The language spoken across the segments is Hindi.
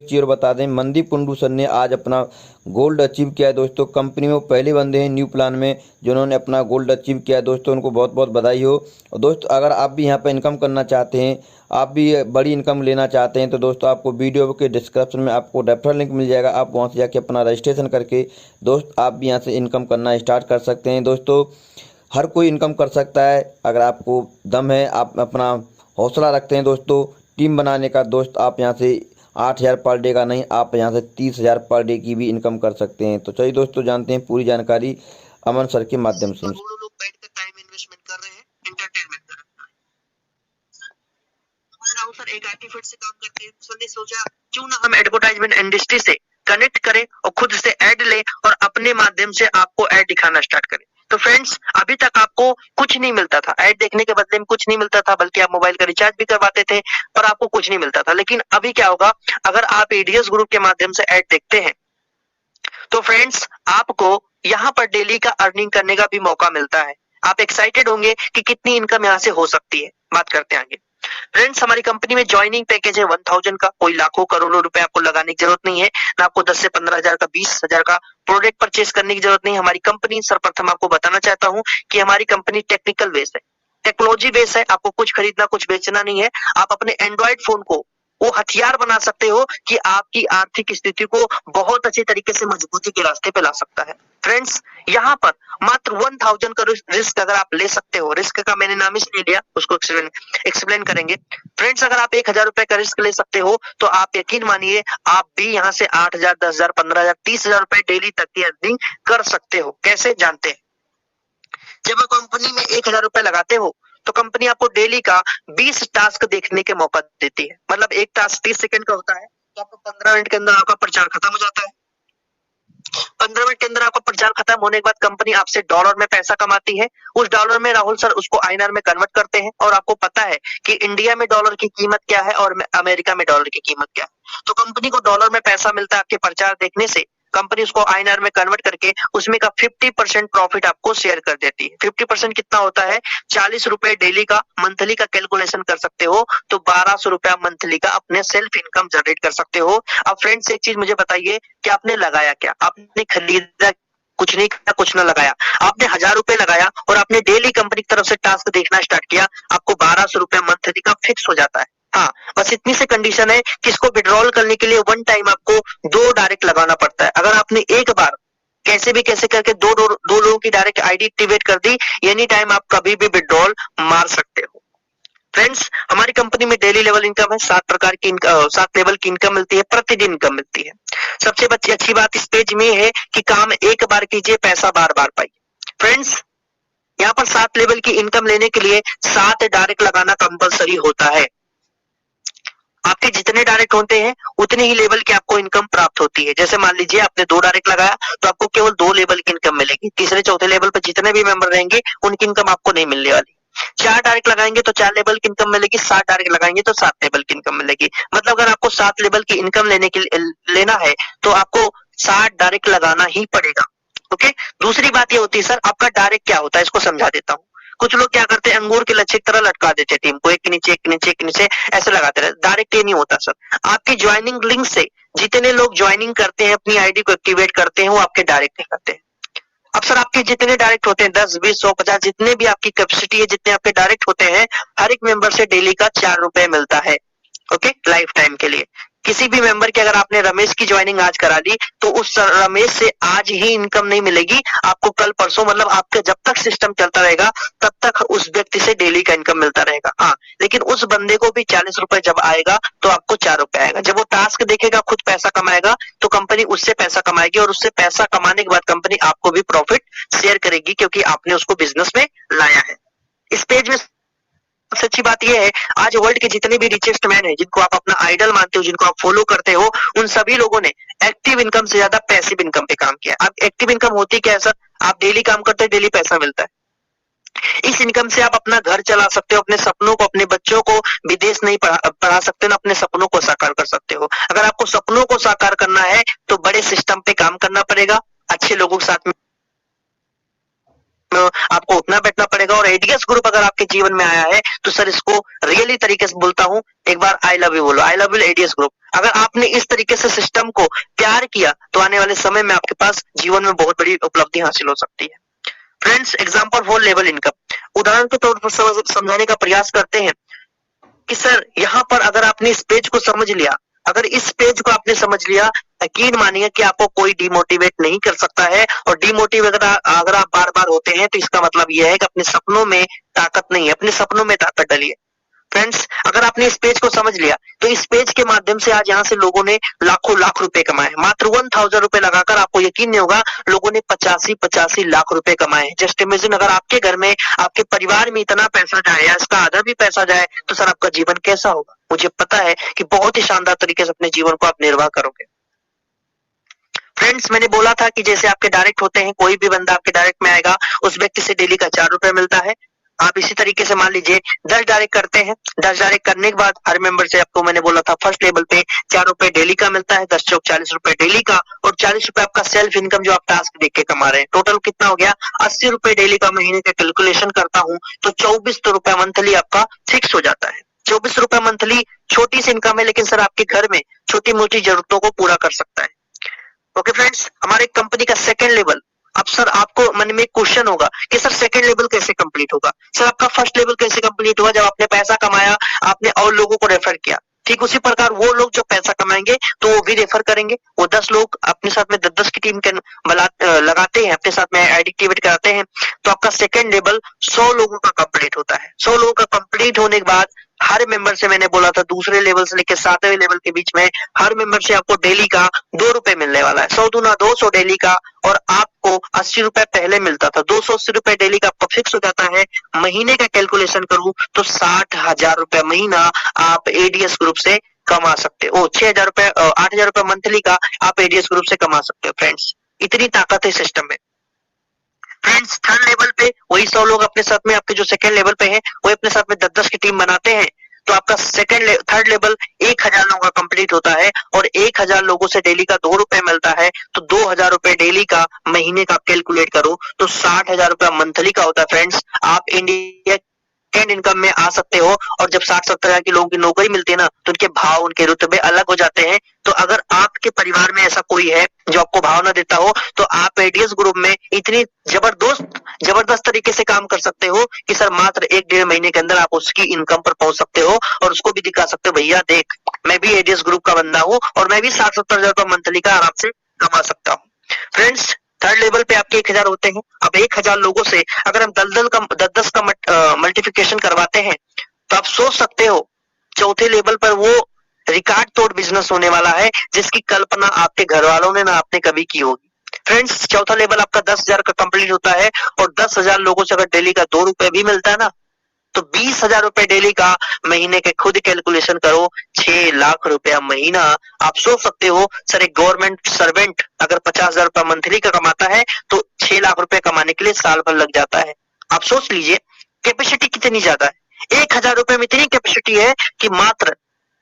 चीज़ और बता दें, मनदीप कुंडू सर ने आज अपना गोल्ड अचीव किया है दोस्तों। कंपनी में वो पहले बंदे हैं न्यू प्लान में जिन्होंने अपना गोल्ड अचीव किया है दोस्तों। उनको बहुत बहुत बधाई हो। और दोस्तों अगर आप भी यहाँ पर इनकम करना चाहते हैं, आप भी बड़ी इनकम लेना चाहते हैं, तो दोस्तों आपको वीडियो के डिस्क्रिप्शन में आपको रेफरल लिंक मिल जाएगा। आप वहाँ से जाके अपना रजिस्ट्रेशन करके दोस्त आप भी यहाँ से इनकम करना स्टार्ट कर सकते हैं। दोस्तों हर कोई इनकम कर सकता है अगर आपको दम है, आप अपना हौसला रखते हैं दोस्तों टीम बनाने का। दोस्त आप यहाँ से 8,000 पर डे का नहीं, आप यहाँ से 30,000 पर डे की भी इनकम कर सकते हैं। तो चलिए दोस्तों जानते हैं पूरी जानकारी अमन सर के माध्यम से। करोड़ों लोग बैठकर टाइम इन्वेस्टमेंट कर रहे हैं, एंटरटेनमेंट कर रहे हैं। राहुल सर एक आईटी फील्ड से काम करते हैं, सर ने सोचा क्यों ना हम एडवर्टाइजमेंट इंडस्ट्री से कनेक्ट करें और खुद से ऐड लें और अपने माध्यम से आपको ऐड दिखाना स्टार्ट करें। तो फ्रेंड्स अभी तक आपको कुछ नहीं मिलता था, ऐड देखने के बदले में कुछ नहीं मिलता था, बल्कि आप मोबाइल का रिचार्ज भी करवाते थे पर आपको कुछ नहीं मिलता था। लेकिन अभी क्या होगा, अगर आप एडीएस ग्रुप के माध्यम से ऐड देखते हैं तो फ्रेंड्स आपको यहाँ पर डेली का अर्निंग करने का भी मौका मिलता है। आप एक्साइटेड होंगे कि कितनी इनकम यहाँ से हो सकती है। बात करते हैं आगे। फ्रेंड्स हमारी कंपनी में ज्वाइनिंग पैकेज है 1000 का। कोई लाखों करोड़ों रुपए आपको लगाने की जरूरत नहीं है, ना आपको 10 से 15,000 का 20,000 का प्रोडक्ट परचेस करने की जरूरत नहीं है। हमारी कंपनी सर्वप्रथम आपको बताना चाहता हूँ कि हमारी कंपनी टेक्निकल बेस है, टेक्नोलॉजी बेस है। आपको कुछ खरीदना कुछ बेचना नहीं है। आप अपने एंड्रॉइड फोन को वो हथियार बना सकते हो कि आपकी आर्थिक स्थिति को बहुत अच्छे तरीके से मजबूती के रास्ते पे ला सकता है। फ्रेंड्स यहाँ पर मात्र 1000 का रिस्क अगर आप ले सकते हो, रिस्क का मैंने नाम इसलिए लिया, उसको एक्सप्लेन करेंगे। फ्रेंड्स अगर आप 1000 रुपए का रिस्क ले सकते हो तो आप यकीन मानिए आप भी यहाँ से 8,000, 10,000, 15,000, 30,000 रुपए डेली तक की अर्निंग कर सकते हो। कैसे जानते हैं? जब आप कंपनी में 1000 रुपए लगाते हो तो कंपनी आपको डेली का 20 टास्क देखने के मौका देती है। मतलब एक टास्क 30 सेकंड का होता है तो आपको 15 मिनट के अंदर आपका प्रचार खत्म हो जाता है। 15 मिनट के अंदर आपका प्रचार खत्म होने के बाद कंपनी आपसे डॉलर में पैसा कमाती है। उस डॉलर में राहुल सर उसको आईएनआर में कन्वर्ट करते हैं और आपको पता है कि इंडिया में डॉलर की कीमत क्या है और अमेरिका में डॉलर की कीमत क्या है। तो कंपनी को डॉलर में पैसा मिलता है आपके प्रचार देखने से। कंपनी उसको आईएनआर में कन्वर्ट करके उसमें का 50% प्रॉफिट आपको शेयर कर देती है। 50% कितना होता है? 40 रुपए डेली का। मंथली का कैलकुलेशन कर सकते हो तो 1200 रुपया मंथली का अपने सेल्फ इनकम जनरेट कर सकते हो। अब फ्रेंड्स एक चीज मुझे बताइए कि आपने लगाया क्या? आपने खरीदा कुछ नहीं किया, कुछ ना लगाया। आपने 1000 रुपए लगाया और आपने डेली कंपनी की तरफ से टास्क देखना स्टार्ट किया। आपको 1200 रुपया मंथली का फिक्स हो जाता है। हाँ बस इतनी सी कंडीशन है कि इसको विड्रॉल करने के लिए वन टाइम आपको 2 डायरेक्ट लगाना पड़ता है। अगर आपने एक बार कैसे भी कैसे करके दो लोगों की डायरेक्ट आईडी एक्टिवेट कर दी, एनी टाइम आप कभी भी विड्रॉल मार सकते हो। फ्रेंड्स हमारी कंपनी में डेली लेवल इनकम है, 7 प्रकार की 7 लेवल की इनकम मिलती है, प्रतिदिन इनकम मिलती है। सबसे अच्छी बात इस पेज में है कि काम एक बार कीजिए, पैसा बार बार पाइए। फ्रेंड्स यहाँ पर 7 लेवल की इनकम लेने के लिए 7 डायरेक्ट लगाना कंपलसरी होता है। आपके जितने डायरेक्ट होते हैं उतने ही लेवल की आपको इनकम प्राप्त होती है। जैसे मान लीजिए आपने 2 डायरेक्ट लगाया तो आपको केवल 2 लेवल की इनकम मिलेगी। तीसरे चौथे लेवल पर जितने भी मेंबर रहेंगे उनकी इनकम आपको नहीं मिलने वाली। 4 डायरेक्ट लगाएंगे तो 4 लेवल की इनकम मिलेगी, 7 डायरेक्ट लगाएंगे तो 7 लेवल की इनकम मिलेगी। मतलब अगर आपको 7 लेवल की इनकम लेना है तो आपको 7 डायरेक्ट लगाना ही पड़ेगा। ओके। दूसरी बात ये होती है सर आपका डायरेक्ट क्या होता है, इसको समझा देता हूँ। कुछ लोग क्या करते हैं, अंगूर के लच्छे की तरह लटका देते हैं टीम को, एक के नीचे एक के नीचे एक के नीचे ऐसे लगाते रहते। डायरेक्ट ये नहीं होता सर। आपकी ज्वाइनिंग लिंक से जितने लोग ज्वाइनिंग करते हैं, अपनी आईडी को एक्टिवेट करते हैं, वो आपके डायरेक्ट करते हैं। अब सर आपके जितने डायरेक्ट होते हैं 10, 20, 100, 50 जितने भी आपकी कैपेसिटी है, जितने आपके डायरेक्ट होते हैं, हर एक मेंबर से डेली का 4 रुपए मिलता है। ओके, लाइफ टाइम के लिए। किसी भी मेंबर की अगर आपने रमेश की ज्वाइनिंग आज करा ली तो उस रमेश से आज ही इनकम नहीं मिलेगी, आपको कल परसों, मतलब आपके जब तक सिस्टम चलता रहेगा तब तक उस व्यक्ति से डेली का इनकम मिलता रहेगा। हाँ, लेकिन उस बंदे को भी 40 रुपए जब आएगा तो आपको 4 रुपए आएगा। जब वो टास्क देखेगा, खुद पैसा कमाएगा, तो कंपनी उससे पैसा कमाएगी और उससे पैसा कमाने के बाद कंपनी आपको भी प्रॉफिट शेयर करेगी, क्योंकि आपने उसको बिजनेस में लाया है। इस पेज में सबसे अच्छी बात यह है, आज वर्ल्ड के जितने भी रिचेस्ट मैन है, जिनको आप अपना आइडल मानते हो, जिनको आप फॉलो करते हो, उन सभी लोगों ने एक्टिव इनकम से ज्यादा पैसिव इनकम पे काम किया। अब एक्टिव इनकम होती क्या है सर? आप डेली काम करते हो, डेली पैसा मिलता है। इस इनकम से आप अपना घर चला सकते हो, अपने सपनों को, अपने बच्चों को विदेश नहीं पढ़ा सकते ना, अपने सपनों को साकार कर सकते हो। अगर आपको सपनों को साकार करना है तो बड़े सिस्टम पे काम करना पड़ेगा, अच्छे लोगों के साथ में आपको उठना बैठना पड़ेगा। और एडीएस ग्रुप अगर आपके जीवन में आया है तो सर इसको रियली तरीके से बोलता हूँ, एक बार आई लव यू बोलो, I love you ADS group. अगर आपने इस तरीके से सिस्टम को प्यार किया तो आने वाले समय में आपके पास जीवन में बहुत बड़ी उपलब्धि हासिल हो सकती है। Friends, example for level income, उदाहरण के तौर पर समझाने का प्रयास करते हैं कि सर यहाँ पर अगर आपने इस पेज को समझ लिया, अगर इस पेज को आपने समझ लिया, यकीन मानिए कि आपको कोई डिमोटिवेट नहीं कर सकता है। और डिमोटिवेट अगर आप बार बार होते हैं तो इसका मतलब यह है कि अपने सपनों में ताकत नहीं है, अपने सपनों में ताकत डालिए। फ्रेंड्स, अगर आपने इस पेज को समझ लिया तो इस पेज के माध्यम से आज यहाँ से लोगों ने लाखों लाख रुपए कमाए, मात्र 1000 रुपए लगाकर। आपको यकीन नहीं होगा लोगों ने 85 लाख रुपए कमाए। जस्ट इमेजिन, अगर आपके घर में, आपके परिवार में इतना पैसा जाए या इसका आधा भी पैसा जाए तो सर आपका जीवन कैसा होगा। मुझे पता है कि बहुत ही शानदार तरीके से अपने जीवन को आप निर्वाह करोगे। फ्रेंड्स, मैंने बोला था कि जैसे आपके डायरेक्ट होते हैं, कोई भी बंदा आपके डायरेक्ट में आएगा उस व्यक्ति से डेली का 4 रुपए मिलता है। आप इसी तरीके से मान लीजिए 10 डायरेक्ट करते हैं, 10 डायरेक्ट करने के बाद हर मेंबर से आपको मैंने बोला था फर्स्ट लेवल पे 4 रुपए डेली का मिलता है, 10 चौक 40 रुपए डेली का, और 40 रुपए आपका सेल्फ इनकम जो आप टास्क देख के कमा रहे हैं। टोटल कितना हो गया, 80 रुपए डेली का। महीने का कैलकुलेशन करता हूँ तो 24 रुपए मंथली आपका फिक्स हो जाता है। 24 रुपए मंथली छोटी सी इनकम है, लेकिन सर आपके घर में छोटी मोटी जरूरतों को पूरा कर सकता है। ओके फ्रेंड्स, हमारे कंपनी का सेकंड लेवल। अब सर आपको मन में क्वेश्चन होगा कि सर सेकंड लेवल कैसे कंप्लीट होगा। सर आपका फर्स्ट लेवल कैसे कंप्लीट होगा, जब आपने पैसा कमाया, आपने और लोगों को रेफर किया। ठीक उसी प्रकार वो लोग जो पैसा कमाएंगे तो वो भी रेफर करेंगे। वो 10 लोग अपने साथ में 10-10 की टीम के लगाते हैं, अपने साथ में एडिक्टिवेट कराते हैं, तो आपका सेकंड लेवल 100 लोगों का कंप्लीट होता है। 100 लोगों का कंप्लीट होने के बाद हर मेंबर से, मैंने बोला था दूसरे लेवल से लेकर 7वें लेवल के बीच में हर मेंबर से आपको डेली का 2 रुपए मिलने वाला है। 100 दूना 200 डेली का, और आपको 80 रुपए पहले मिलता था, 280 रुपए डेली का आपका फिक्स हो जाता है। महीने का कैलकुलेशन करूं तो 60,000 रुपए महीना आप एडीएस ग्रुप से कमा सकते हो। 6,000 रुपए 8,000 रुपए मंथली का आप एडीएस ग्रुप से कमा सकते हो। फ्रेंड्स, इतनी ताकत है सिस्टम में। फ्रेंड्स, थर्ड लेवल पे वही 100 लोग अपने साथ में, आपके जो सेकंड लेवल पे हैं वो अपने साथ में 10-10 की टीम बनाते हैं, तो आपका थर्ड लेवल 1000 लोगों का कंप्लीट होता है, और 1000 लोगों से डेली का 2 रुपए मिलता है, तो 2000 रुपए डेली का महीने का आप कैलकुलेट करो तो 60,000 रुपए मंथली का होता है। फ्रेंड्स, आप इंडिया इनकम में आ सकते हो। और जब 60-70 हजार के लोगों की नौकरी मिलती है ना तो उनके भाव, उनके रुतबे अलग हो जाते हैं। तो अगर आपके परिवार में ऐसा कोई है जो आपको भाव ना देता हो तो आप एडीएस ग्रुप में इतनी जबरदस्त तरीके से काम कर सकते हो कि सर मात्र 1-1.5 महीने के अंदर आप उसकी इनकम पर पहुंच सकते हो, और उसको भी दिखा सकते हो भैया देख मैं भी एडीएस ग्रुप का बंदा हूं और मैं भी 60-70 हजार रुपए मंथली का आराम से कमा सकता हूँ। फ्रेंड्स, थर्ड लेवल पे आपके 1000 होते हैं। अब 1000 लोगों से अगर हम 10-10 का मल्टीप्लिकेशन करवाते हैं तो आप सोच सकते हो चौथे लेवल पर वो रिकॉर्ड तोड़ बिजनेस होने वाला है जिसकी कल्पना आपके घर वालों ने ना आपने कभी की होगी। फ्रेंड्स, चौथा लेवल आपका 10,000 का कंप्लीट होता है, और 10,000 लोगों से अगर डेली का 2 रुपए भी मिलता है ना तो 20,000 रुपए डेली का महीने के खुद कैलकुलेशन करो, 6 लाख रुपया महीना। आप सोच सकते हो सर एक गवर्नमेंट सर्वेंट अगर 50,000 रुपया मंथली का कमाता है तो 6 लाख रुपए कमाने के लिए साल भर लग जाता है। आप सोच लीजिए कैपेसिटी कितनी ज्यादा है। 1000 रुपए में इतनी कैपेसिटी है कि मात्र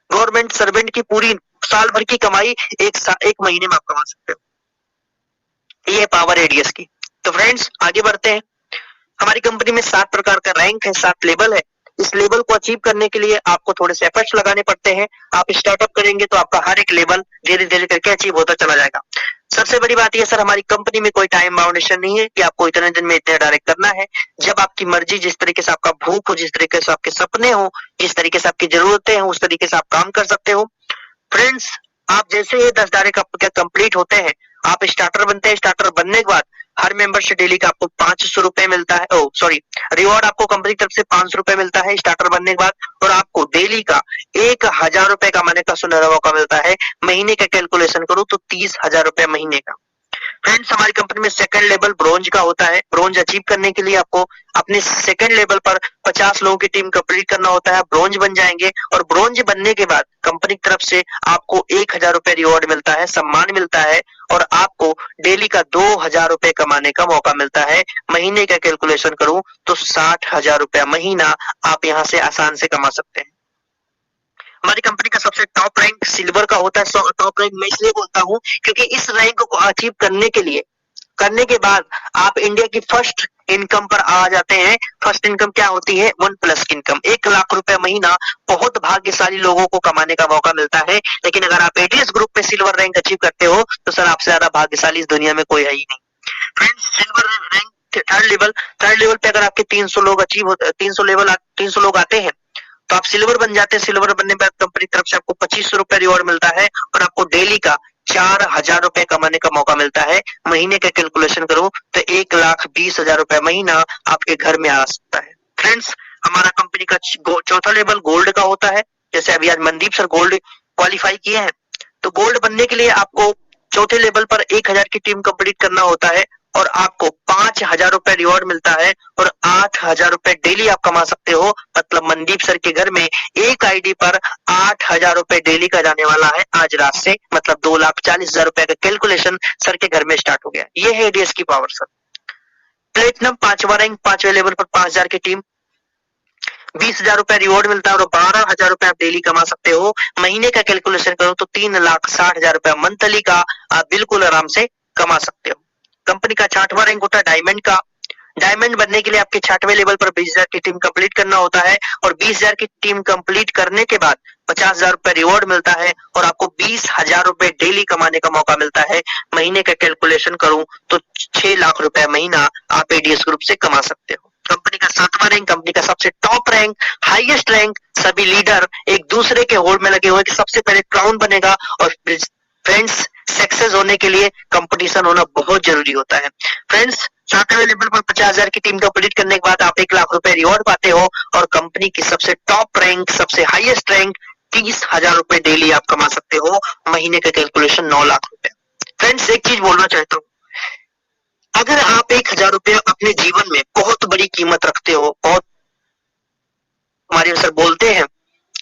गवर्नमेंट सर्वेंट की पूरी साल भर की कमाई एक महीने में आप कमा सकते हो। ये पावर एडीएस की। तो फ्रेंड्स, आगे बढ़ते हैं। हमारी कंपनी में 7 प्रकार का रैंक है, 7 लेवल है। इस लेवल को अचीव करने के लिए आपको थोड़े से एफर्ट्स लगाने पड़ते हैं। आप स्टार्टअप करेंगे तो आपका हर एक लेवल धीरे धीरे करके अचीव होता चला जाएगा। सबसे बड़ी बात यह सर, हमारी कंपनी में कोई टाइम बाउंडेशन नहीं है कि आपको इतने दिन में इतने डायरेक्ट करना है। जब आपकी मर्जी, जिस तरीके से आपका भूख हो, जिस तरीके से आपके सपने हो, जिस तरीके से आपकी जरूरतें हो, उस तरीके से आप काम कर सकते हो। फ्रेंड्स, आप जैसे ही 10 डायरेक्ट आपके कंप्लीट होते हैं आप स्टार्टर बनते हैं। स्टार्टर बनने के बाद हर मेंबर से डेली का आपको 500 रुपए मिलता है। रिवॉर्ड आपको कंपनी की तरफ से 500 रुपए मिलता है स्टार्टर बनने के बाद, और आपको डेली का 1000 रुपए कमाने का सुनहरा मौका मिलता है। महीने का कैलकुलेशन करो तो 30,000 रुपए महीने का। फ्रेंड्स, हमारी कंपनी में सेकंड लेवल ब्रोंज का होता है। ब्रोंज अचीव करने के लिए आपको अपने सेकंड लेवल पर 50 लोगों की टीम कंप्लीट करना होता है। ब्रोंज बन जाएंगे, और ब्रोंज बनने के बाद कंपनी की तरफ से आपको 1000 रुपए रिवॉर्ड मिलता है, सम्मान मिलता है, और आपको डेली का 2000 रुपए कमाने का मौका मिलता है। महीने का कैलकुलेशन करूं तो 60,000 रुपया महीना आप यहां से आसान से कमा सकते हैं। हमारी कंपनी का सबसे टॉप रैंक सिल्वर का होता है। टॉप रैंक मैं इसलिए बोलता हूं क्योंकि इस रैंक को अचीव करने के लिए करने के बाद आप इंडिया की फर्स्ट इनकम पर आ जाते हैं। फर्स्ट इनकम क्या होती है? 1+ की इनकम, 1 लाख रुपए महीना बहुत भाग्यशाली लोगों को कमाने का मौका मिलता है। लेकिन अगर आप एडीएस ग्रुप में सिल्वर रैंक अचीव करते हो तो सर आपसे ज्यादा भाग्यशाली इस दुनिया में कोई है ही नहीं। Friends, silver rank third level पे अगर आपके 300 लोग अचीव होते, 300 लोग आते हैं तो आप सिल्वर बन जाते हैं। सिल्वर बनने के बाद कंपनी की तरफ से आपको 2500 रुपए रिवॉर्ड मिलता है और आपको डेली का 4000 रुपए कमाने का मौका मिलता है। महीने का कैलकुलेशन करो तो 1,20,000 रुपए महीना आपके घर में आ सकता है। फ्रेंड्स, हमारा कंपनी का चौथा लेवल गोल्ड का होता है। जैसे अभी आज मनदीप सर गोल्ड क्वालिफाई किए हैं, तो गोल्ड बनने के लिए आपको चौथे लेवल पर 1000 की टीम कंप्लीट करना होता है और आपको 5000 रुपए रिवॉर्ड मिलता है और 8000 रुपए डेली आप कमा सकते हो। मतलब मनदीप सर के घर में एक आईडी पर 8000 रुपए डेली का जाने वाला है आज रात से। मतलब 2,40,000 रुपए का कैलकुलेशन सर के घर में स्टार्ट हो गया। ये है एडीएस की पावर सर। प्लेटिनम 5वां रैंक, 5वें लेवल पर 5000 की टीम, 20,000 रुपए रिवॉर्ड मिलता है और 12,000 रुपए आप डेली कमा सकते हो। महीने का कैलकुलेशन करो तो 3,60,000 रुपए मंथली का आप बिल्कुल आराम से कमा सकते हो। कंपनी का 6वां रैंक होता है डायमंड का। डायमंड बनने के लिए आपके 6वें लेवल पर 20,000 की टीम कंप्लीट करना होता है और 20,000 की टीम कंप्लीट करने के बाद 50,000 रुपए रिवॉर्ड मिलता है और आपको 20,000 रुपए डेली कमाने का मौका मिलता है। महीने का कैलकुलेशन करूं तो 6 लाख रुपए महीना आप एडीएस ग्रुप से कमा सकते हो। कंपनी का 7वां रैंक, कंपनी का सबसे टॉप रैंक, हाईएस्ट रैंक। सभी लीडर एक दूसरे के होड़ में लगे हुए कि सबसे पहले क्राउन बनेगा। और फ्रेंड्स, सक्सेस होने के लिए कंपटीशन होना बहुत जरूरी होता है। फ्रेंड्स, 7वें लेवल पर 50,000 की टीम कंप्लीट करने के बाद आप 1 लाख रुपए रिवॉर्ड पाते हो और कंपनी की सबसे टॉप रैंक, सबसे हाईएस्ट रैंक 30,000 रुपए डेली आप कमा सकते हो। महीने का कैलकुलेशन 9 लाख रुपए। फ्रेंड्स, एक चीज बोलना चाहता हूँ, अगर आप 1,000 रुपए अपने जीवन में बहुत बड़ी कीमत रखते हो, बहुत हमारे सर बोलते हैं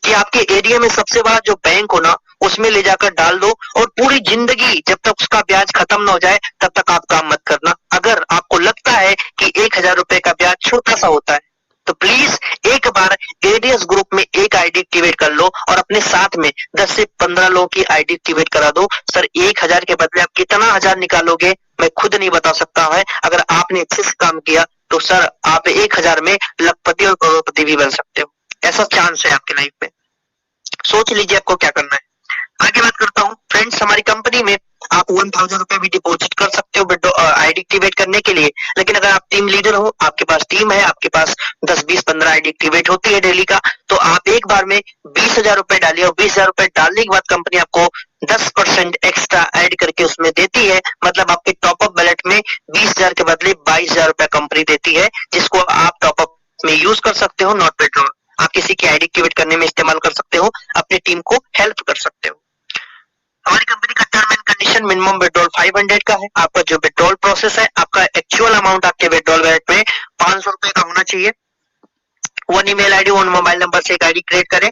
कि आपके एरिया में सबसे बड़ा जो बैंक हो ना, उसमें ले जाकर डाल दो और पूरी जिंदगी जब तक उसका ब्याज खत्म ना हो जाए तब तक आप काम मत करना। अगर आपको लगता है कि 1,000 रुपए का ब्याज छोटा सा होता है तो प्लीज एक बार एडीएस ग्रुप में एक आईडी एक्टिवेट कर लो और अपने साथ में 10 से 15 लोगों की आईडी एक्टिवेट करा दो। सर 1,000 के बदले आप कितना हजार निकालोगे मैं खुद नहीं बता सकता है। अगर आपने अच्छे से काम किया तो सर आप 1,000 में लखपति और करोड़पति भी बन सकते हो। ऐसा चांस है आपकी लाइफ में। सोच लीजिए आपको क्या करना है। आगे बात करता हूँ। फ्रेंड्स, हमारी कंपनी में आप 1,000 रुपए भी डिपॉजिट कर सकते हो आईडी एक्टिवेट करने के लिए। लेकिन अगर आप टीम लीडर हो, आपके पास टीम है, आपके पास 10, 20, 15 आईडी एक्टिवेट होती है डेली का, तो आप एक बार में 20,000 रुपए डालिए और 20,000 रुपए डालने के बाद कंपनी आपको 10% एक्स्ट्रा ऐड करके उसमें देती है। मतलब आपके टॉपअप बैलेट में 20,000 के बदले 22,000 रुपए कंपनी देती है, जिसको आप टॉपअप में यूज कर सकते हो, नॉट विड्रॉल। आप किसी की आईडी एक्टिवेट करने में इस्तेमाल कर सकते हो, अपनी टीम को हेल्प कर सकते हो। हमारी कंपनी का term and condition minimum withdrawal 500 का है। आपका जो विड्रॉल प्रोसेस है, आपका एक्चुअल अमाउंट आपके विड्रॉल वैलेट में 500 रुपए का होना चाहिए। 1 ईमेल आईडी, 1 मोबाइल नंबर से एक आईडी क्रिएट करें।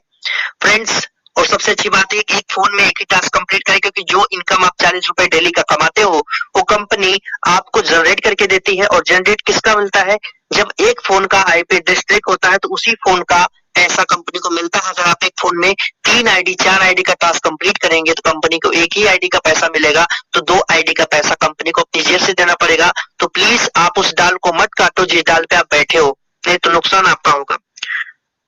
फ्रेंड्स, और सबसे अच्छी बात है कि एक फोन में एक ही टास्क कंप्लीट करें, क्योंकि जो इनकम आप 40 रुपए डेली का कमाते हो वो कंपनी आपको जनरेट करके देती है। और जनरेट किसका मिलता है? जब एक फोन का आईपी एड्रेस ट्रैक होता है तो उसी फोन का पैसा कंपनी को मिलता है। अगर आप एक फोन में 3 आईडी 4 आईडी का टास्क कंप्लीट करेंगे तो कंपनी को एक ही आईडी का पैसा मिलेगा, तो 2 आईडी का पैसा कंपनी को अपनी जेब से देना पड़ेगा। तो प्लीज आप उस डाल को मत काटो जिस डाल पे आप बैठे हो, नहीं तो नुकसान आपका होगा।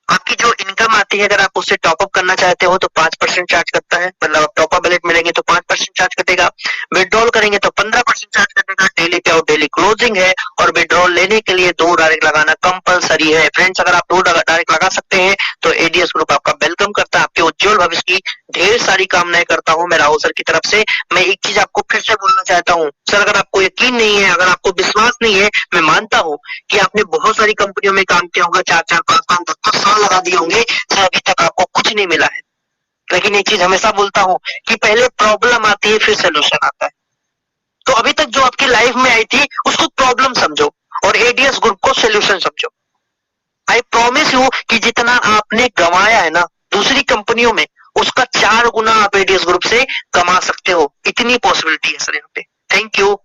आपकी जो इनकम आती है, अगर आप उससे टॉपअप करना चाहते हो तो 5% चार्ज करता है। मतलब आप टॉपअप बैलेट मिलेंगे तो 5% चार्ज कटेगा, विड्रॉल करेंगे तो 15% चार्ज कटेगा। डेली पे आउट, डेली क्लोजिंग है और विड्रॉल लेने के लिए 2 डायरेक्ट लगाना कंपलसरी है। फ्रेंड्स, अगर आप 2 डायरेक्ट लगा सकते हैं तो एडीएस ग्रुप आपका वेलकम करता है। आपके उज्जवल भविष्य की ढेर सारी कामनाएं करता हूँ मैं राहुल सर की तरफ से। मैं एक चीज आपको फिर से बोलना चाहता हूँ सर, अगर आपको यकीन नहीं है, अगर आपको विश्वास नहीं है, मैं मानता हूँ कि आपने बहुत सारी कंपनियों में काम किया होगा, 4-4, 5-5, 10-10 साल लगा दिए होंगे, सर अभी तक आपको कुछ नहीं मिला है। लेकिन एक चीज हमेशा बोलता हूँ कि पहले प्रॉब्लम आती है फिर सोल्यूशन आता है। तो अभी तक जो आपकी लाइफ में आई थी उसको प्रॉब्लम समझो और एडीएस ग्रुप को सोल्यूशन समझो। आई प्रॉमिस यू कि जितना आपने गंवाया है ना दूसरी कंपनियों में, उसका 4 गुना आप एडीएस ग्रुप से कमा सकते हो। इतनी पॉसिबिलिटी है सर यहाँ पे। Thank you.